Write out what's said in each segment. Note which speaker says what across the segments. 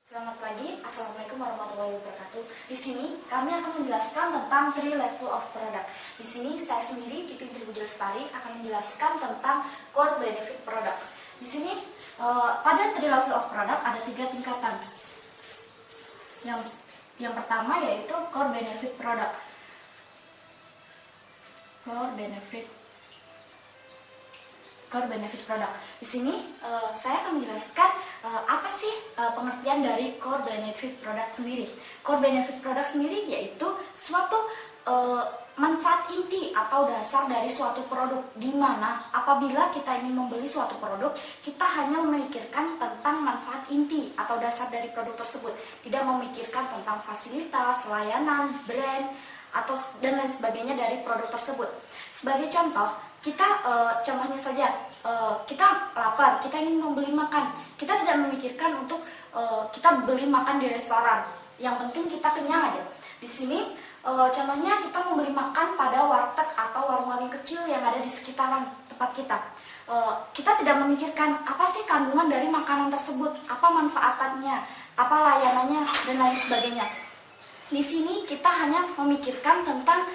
Speaker 1: Selamat pagi, Assalamualaikum warahmatullahi wabarakatuh. Di sini kami akan menjelaskan tentang 3 level of product. Di sini saya sendiri, Pipin Tribudi Lestari, akan menjelaskan tentang core benefit product. Di sini pada 3 level of product ada 3 tingkatan. Yang pertama yaitu core benefit product. Core benefit product. Di sini saya akan menjelaskan apa sih pengertian dari core benefit product sendiri. Core benefit product sendiri yaitu suatu manfaat inti atau dasar dari suatu produk, di mana apabila kita ingin membeli suatu produk, kita hanya memikirkan tentang manfaat inti atau dasar dari produk tersebut, tidak memikirkan tentang fasilitas, layanan, brand, atau dan lain sebagainya dari produk tersebut. Sebagai contoh, contohnya saja, kita lapar, kita ingin membeli makan, kita tidak memikirkan untuk kita beli makan di restoran, yang penting kita kenyang aja. Di sini contohnya kita membeli makan pada warteg atau warung-warung kecil yang ada di sekitaran tempat kita. Kita tidak memikirkan apa sih kandungan dari makanan tersebut, apa manfaatannya, apa layanannya, dan lain sebagainya. Di sini kita hanya memikirkan tentang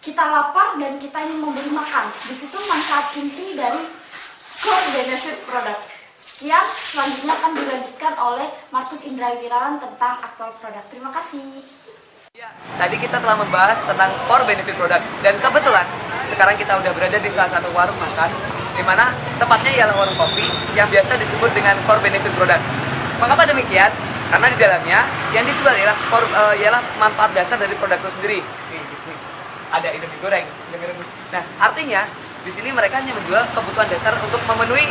Speaker 1: kita lapar dan kita ingin membeli makan. Di situ manfaat inti dari core benefit product. Sekian, selanjutnya akan dilanjutkan oleh Markus Indra Wirawan tentang actual product. Terima kasih.
Speaker 2: Ya, tadi kita telah membahas tentang core benefit product, dan kebetulan sekarang kita udah berada di salah satu warung makan, di mana tempatnya ialah warung kopi yang biasa disebut dengan core benefit product. Mengapa demikian? Karena di dalamnya yang dijual ialah manfaat dasar dari produk itu sendiri. Nih, di sini ada Indomie goreng, Indomie rebus. Nah, artinya di sini mereka hanya menjual kebutuhan dasar untuk memenuhi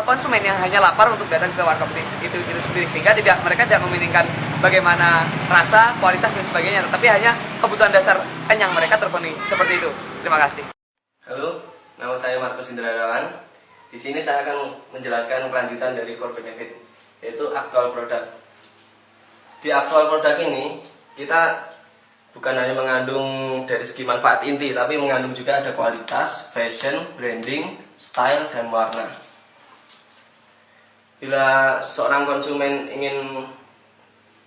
Speaker 2: konsumen yang hanya lapar untuk datang ke warkop itu sendiri, sehingga mereka tidak mementingkan bagaimana rasa, kualitas dan sebagainya, tetapi hanya kebutuhan dasar kenyang mereka terpenuhi. Seperti itu. Terima kasih.
Speaker 3: Halo, nama saya Markus Indra Wirawan. Di sini saya akan menjelaskan kelanjutan dari core benefit, yaitu actual product. Di actual product ini kita bukan hanya mengandung dari segi manfaat inti, tapi mengandung juga ada kualitas, fashion, branding, style, dan warna. Bila seorang konsumen ingin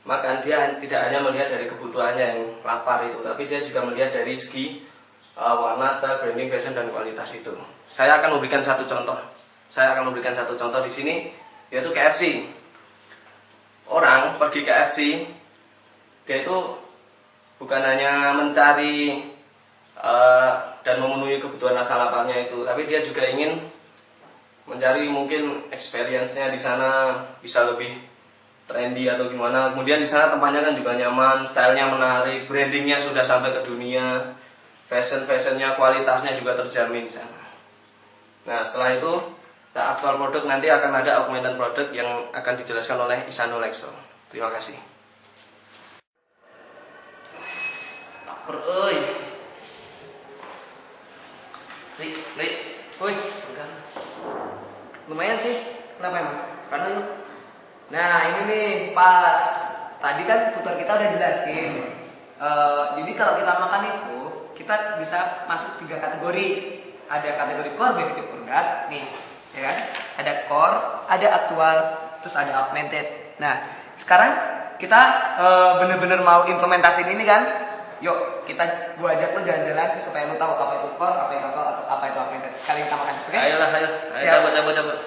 Speaker 3: makan, dia tidak hanya melihat dari kebutuhannya yang lapar itu, tapi dia juga melihat dari segi warna, style, branding, fashion, dan kualitas itu. Saya akan memberikan satu contoh. Di sini, yaitu KFC. Orang pergi ke KFC, dia itu bukan hanya mencari dan memenuhi kebutuhan rasa laparnya itu, tapi dia juga ingin mencari mungkin experience-nya di sana bisa lebih trendy atau gimana. Kemudian di sana tempatnya kan juga nyaman, stylenya menarik, brandingnya sudah sampai ke dunia, fashionnya, kualitasnya juga terjamin di sana. Nah, setelah itu actual product nanti akan ada augmented product yang akan dijelaskan oleh Isanul Excel. Terima kasih. Lapar, oi. Rik. Woi,
Speaker 2: Lumayan sih. Kenapa emang?
Speaker 3: karena yuk.
Speaker 2: Nah, ini nih pas. Tadi kan tutor kita udah jelasin. Jadi kalau kita makan itu, kita bisa masuk 3 kategori. Ada kategori core benefit product, nih, ya kan? Ada core, ada actual, terus ada augmented. Nah, sekarang kita bener-bener mau implementasiin ini kan? Yuk, gua ajak lu jalan-jalan supaya lu tahu apa itu core, apa itu actual, atau apa itu augmented. Sekali kita makan, oke?
Speaker 3: Ayo, cabut.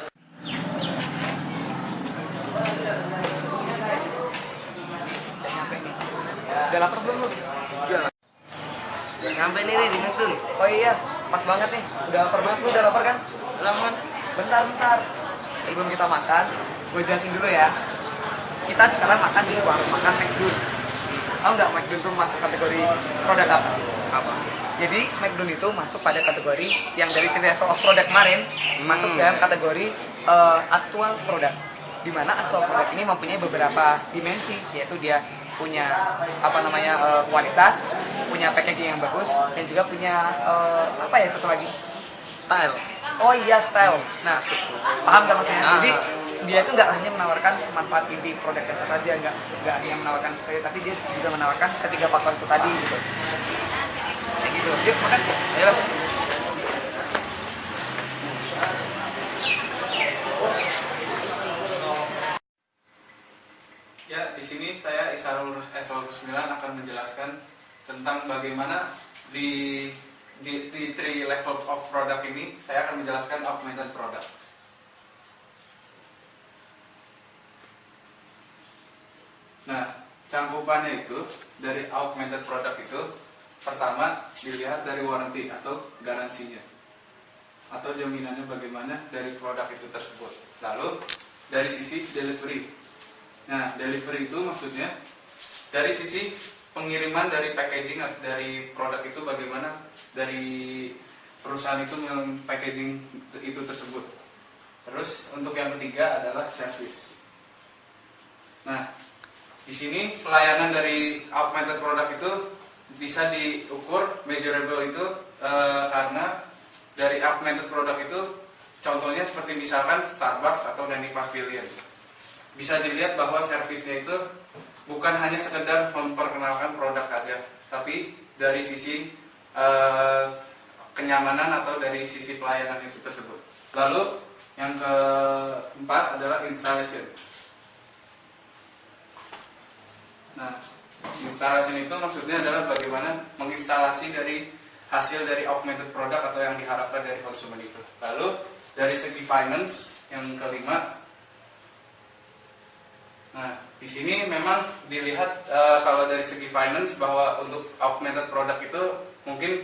Speaker 2: Udah lapar belum lu?
Speaker 3: Udah sampai nih di Mesun.
Speaker 2: Oh iya, pas banget nih. Udah lapar banget, lu udah lapar kan?
Speaker 3: Lapar.
Speaker 2: Bentar. Sebelum kita makan, gue jelasin dulu ya. Kita sekarang makan di warung makan McDo. Tahu nggak McDo itu masuk kategori produk apa? Jadi McDo itu masuk pada kategori yang dari level of product kemarin masuk dalam kategori actual product. Di mana actual product ini mempunyai beberapa dimensi, yaitu dia punya kualitas, punya packaging yang bagus, dan juga punya satu lagi, style. Oh iya, style. Nah, paham kan maksudnya? Jadi dia itu nggak hanya menawarkan manfaat inti produk dasar saja, nggak hanya menawarkan saya, tapi dia juga menawarkan ketiga faktor itu tadi gitu. Kayak gitu. Yuk makan. Ayo.
Speaker 4: tentang bagaimana di 3 level of product ini saya akan menjelaskan augmented products. Nah, cangkupannya itu dari augmented product itu pertama dilihat dari warranty atau garansinya atau jaminannya bagaimana dari produk itu tersebut. Lalu dari sisi delivery. Nah, delivery itu maksudnya dari sisi pengiriman dari packaging dari produk itu bagaimana dari perusahaan itu packaging itu tersebut. Terus untuk yang ketiga adalah service. Nah, di sini pelayanan dari augmented product itu bisa diukur measurable itu karena dari augmented product itu contohnya seperti misalkan Starbucks atau Dining Pavilions. Bisa dilihat bahwa servisnya itu bukan hanya sekedar memperkenalkan produk saja, tapi dari sisi kenyamanan atau dari sisi pelayanan itu tersebut. Lalu yang keempat adalah installation. Nah, instalasi itu maksudnya adalah bagaimana menginstalasi dari hasil dari augmented product atau yang diharapkan dari konsumen itu. Lalu dari segi finance yang kelima, nah di sini memang dilihat kalau dari segi finance bahwa untuk augmented product itu mungkin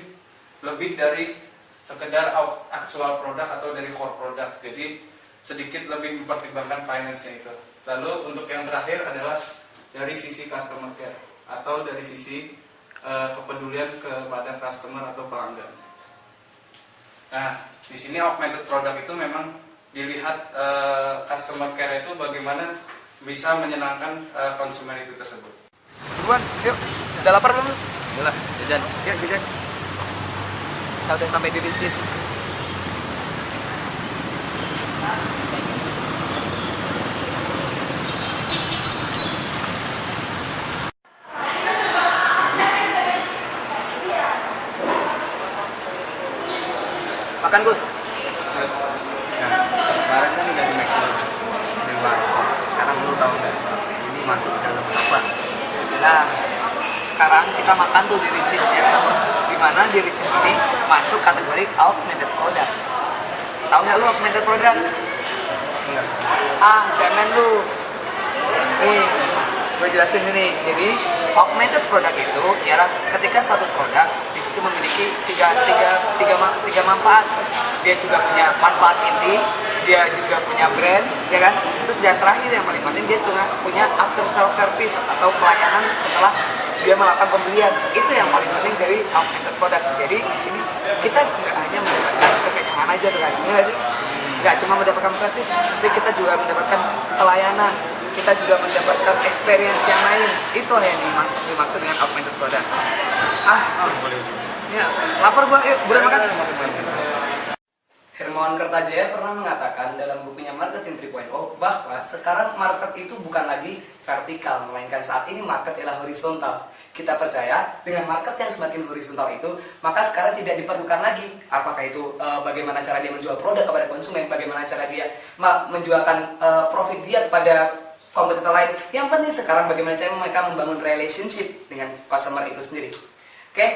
Speaker 4: lebih dari sekedar actual product atau dari core product. Jadi sedikit lebih mempertimbangkan finance-nya itu. Lalu untuk yang terakhir adalah dari sisi customer care atau dari sisi kepedulian kepada customer atau pelanggan. Nah, di sini augmented product itu memang dilihat customer care itu bagaimana bisa menyenangkan konsumen itu tersebut.
Speaker 2: Buruan, yuk. Udah lapar belum?
Speaker 3: Udah, jajan.
Speaker 2: Yuk, jajan. Kita udah sampai di Ricis. Makan, Gus.
Speaker 3: Nah, kemarin kan udah di McDonald di warung. Sekarang lu tahu nggak? Ini masuk ke dalam apa?
Speaker 2: Nah, sekarang kita makan tuh di Ricis ya. Dimana di Ricis ini masuk kategori augmented product. Tahu nggak lu augmented product?
Speaker 3: Enggak.
Speaker 2: Ah, jangan lu. Nih, gue jelasin ini. Jadi, augmented product itu ialah ketika suatu produk di situ memiliki tiga manfaat. Dia juga punya manfaat inti, dia juga punya brand, ya kan? Terus yang terakhir yang paling penting dia juga punya after sales service atau pelayanan setelah dia melakukan pembelian. Itu yang paling penting dari augmented product. Jadi di sini kita nggak hanya mendapatkan kekenyangan aja, kan? Nggak sih? Nggak cuma mendapatkan gratis, tapi kita juga mendapatkan pelayanan. Kita juga mendapatkan experience yang lain. Itulah yang dimaksud dengan augmented product.
Speaker 3: Boleh juga.
Speaker 2: Ya, lapar gua, yuk, buruan makan.
Speaker 5: Hermawan Kertajaya pernah mengatakan dalam bukunya Marketing 3.0 bahwa sekarang market itu bukan lagi vertikal, melainkan saat ini market adalah horizontal. Kita percaya dengan market yang semakin horizontal itu, maka sekarang tidak diperlukan lagi apakah itu bagaimana cara dia menjual produk kepada konsumen, bagaimana cara dia menjualkan profit dia kepada kompetitor lain. Yang penting sekarang bagaimana cara mereka membangun relationship dengan customer itu sendiri. Oke,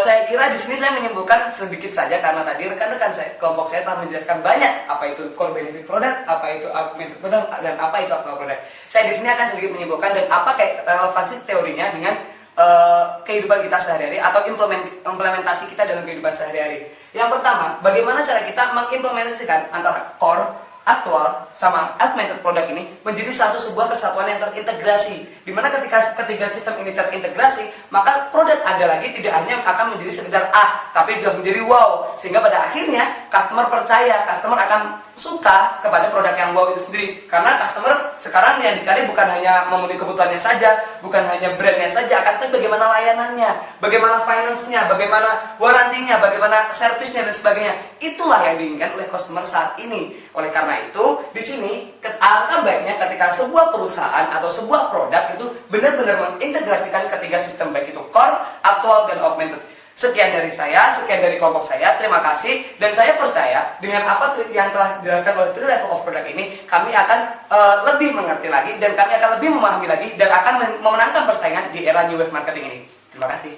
Speaker 5: saya kira di sini saya menyimpulkan sedikit saja karena tadi rekan-rekan saya, kelompok saya telah menjelaskan banyak apa itu core benefit product, apa itu augmented product, dan apa itu actual product. Saya di sini akan sedikit menyimpulkan dan apa relevansi teorinya dengan kehidupan kita sehari-hari atau implementasi kita dalam kehidupan sehari-hari. Yang pertama, bagaimana cara kita mengimplementasikan antara core, aktual, sama augmented product ini menjadi sebuah kesatuan yang terintegrasi. Dimana ketika ketiga sistem ini terintegrasi, maka produk Anda lagi tidak hanya akan menjadi sekedar tapi juga menjadi wow. Sehingga pada akhirnya customer percaya, customer akan suka kepada produk yang wow itu sendiri. Karena customer sekarang yang dicari bukan hanya memenuhi kebutuhannya saja, bukan hanya brandnya saja, akan tapi bagaimana layanannya, bagaimana finance-nya, bagaimana warantinya, bagaimana servisnya dan sebagainya. Itulah yang diinginkan oleh customer saat ini. Oleh karena itu, di sini alangkah baiknya ketika sebuah perusahaan atau sebuah produk itu benar-benar mengintegrasikan ketiga sistem, baik itu core, actual, dan augmented. Sekian dari saya, sekian dari kelompok saya. Terima kasih, dan saya percaya dengan apa yang telah dijelaskan oleh 3 level of product ini, kami akan lebih mengerti lagi dan kami akan lebih memahami lagi dan akan memenangkan persaingan di era new wave marketing ini. Terima kasih.